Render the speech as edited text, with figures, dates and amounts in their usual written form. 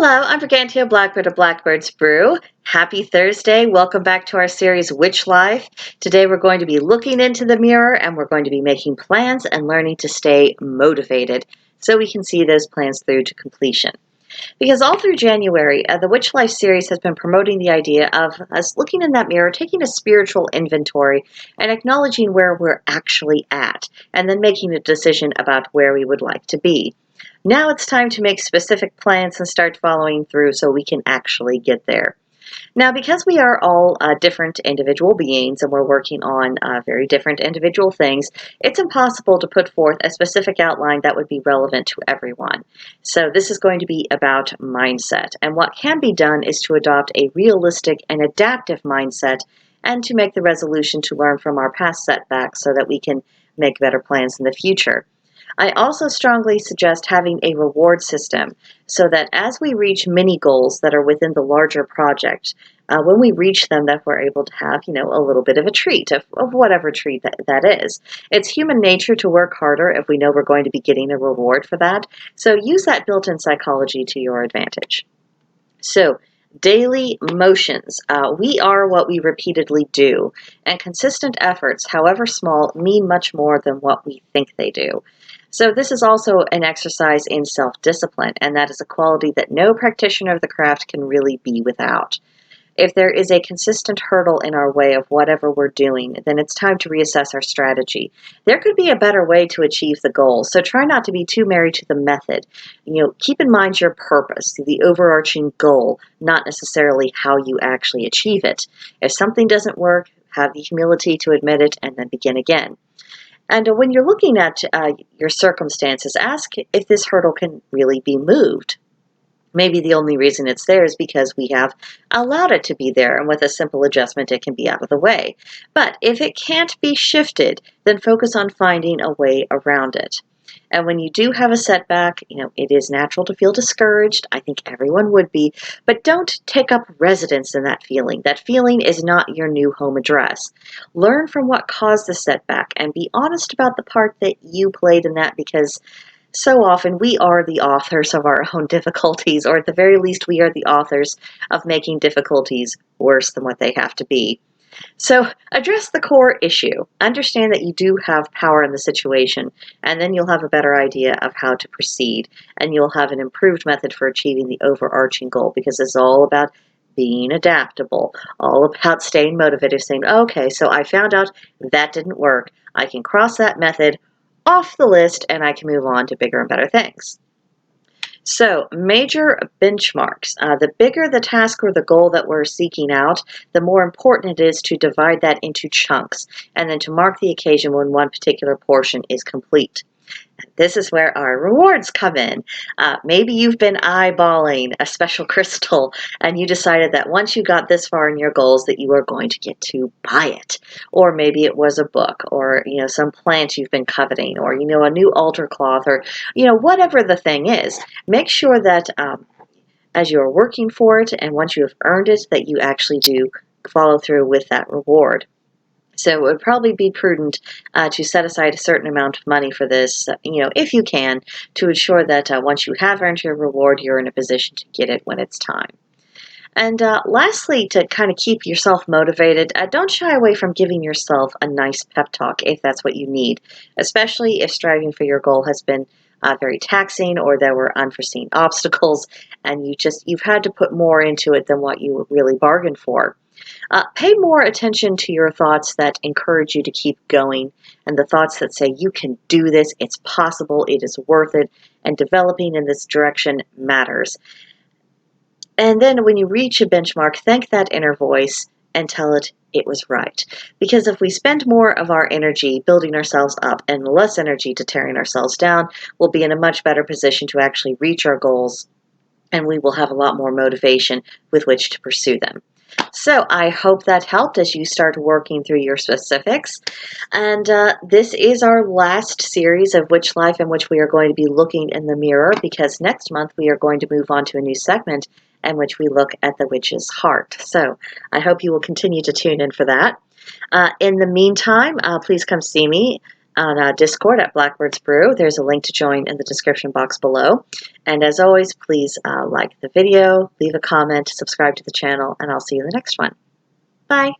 Hello, I'm Brigantia Blackbird of Blackbird's Brew. Happy Thursday. Welcome back to our series, Witch Life. Today we're going to be looking into the mirror and we're going to be making plans and learning to stay motivated so we can see those plans through to completion. Because all through January, the Witch Life series has been promoting the idea of us looking in that mirror, taking a spiritual inventory, and acknowledging where we're actually at, and then making a decision about where we would like to be. Now it's time to make specific plans and start following through so we can actually get there. Now, because we are all different individual beings and we're working on very different individual things, it's impossible to put forth a specific outline that would be relevant to everyone. So this is going to be about mindset. And what can be done is to adopt a realistic and adaptive mindset and to make the resolution to learn from our past setbacks so that we can make better plans in the future. I also strongly suggest having a reward system so that as we reach mini goals that are within the larger project, when we reach them, that we're able to have, a little bit of a treat of whatever treat that is. It's human nature to work harder if we know we're going to be getting a reward for that. So use that built-in psychology to your advantage. So, daily motions. We are what we repeatedly do, and consistent efforts, however small, mean much more than what we think they do. So this is also an exercise in self-discipline, and that is a quality that no practitioner of the craft can really be without. If there is a consistent hurdle in our way of whatever we're doing, then it's time to reassess our strategy. There could be a better way to achieve the goal, so try not to be too married to the method. Keep in mind your purpose, the overarching goal, not necessarily how you actually achieve it. If something doesn't work, have the humility to admit it and then begin again. And when you're looking at your circumstances, ask if this hurdle can really be moved. Maybe the only reason it's there is because we have allowed it to be there, and with a simple adjustment, it can be out of the way. But if it can't be shifted, then focus on finding a way around it. And when you do have a setback, it is natural to feel discouraged. I think everyone would be, but don't take up residence in that feeling. That feeling is not your new home address. Learn from what caused the setback and be honest about the part that you played in that, because so often we are the authors of our own difficulties, or at the very least, we are the authors of making difficulties worse than what they have to be. So address the core issue. Understand that you do have power in the situation, and then you'll have a better idea of how to proceed, and you'll have an improved method for achieving the overarching goal, because it's all about being adaptable, all about staying motivated, saying, okay, so I found out that didn't work. I can cross that method off the list and I can move on to bigger and better things. So, major benchmarks. The bigger the task or the goal that we're seeking out, the more important it is to divide that into chunks and then to mark the occasion when one particular portion is complete. This is where our rewards come in. Maybe you've been eyeballing a special crystal and you decided that once you got this far in your goals that you were going to get to buy it. Or maybe it was a book, or some plant you've been coveting, or a new altar cloth, or whatever the thing is. Make sure that as you're working for it and once you have earned it, that you actually do follow through with that reward. So it would probably be prudent to set aside a certain amount of money for this, if you can, to ensure that once you have earned your reward, you're in a position to get it when it's time. And lastly, to kind of keep yourself motivated, don't shy away from giving yourself a nice pep talk if that's what you need, especially if striving for your goal has been very taxing, or there were unforeseen obstacles and you've had to put more into it than what you really bargained for. Pay more attention to your thoughts that encourage you to keep going, and the thoughts that say you can do this, it's possible, it is worth it, and developing in this direction matters. And then when you reach a benchmark, thank that inner voice and tell it was right. Because if we spend more of our energy building ourselves up and less energy to tearing ourselves down, we'll be in a much better position to actually reach our goals, and we will have a lot more motivation with which to pursue them. So I hope that helped as you start working through your specifics. And this is our last series of Witch Life, in which we are going to be looking in the mirror, because next month we are going to move on to a new segment in which we look at the witch's heart. So I hope you will continue to tune in for that. In the meantime, please come see me on Discord at Blackbirds Brew. There's a link to join in the description box below. And as always, please like the video, leave a comment, subscribe to the channel, and I'll see you in the next one. Bye.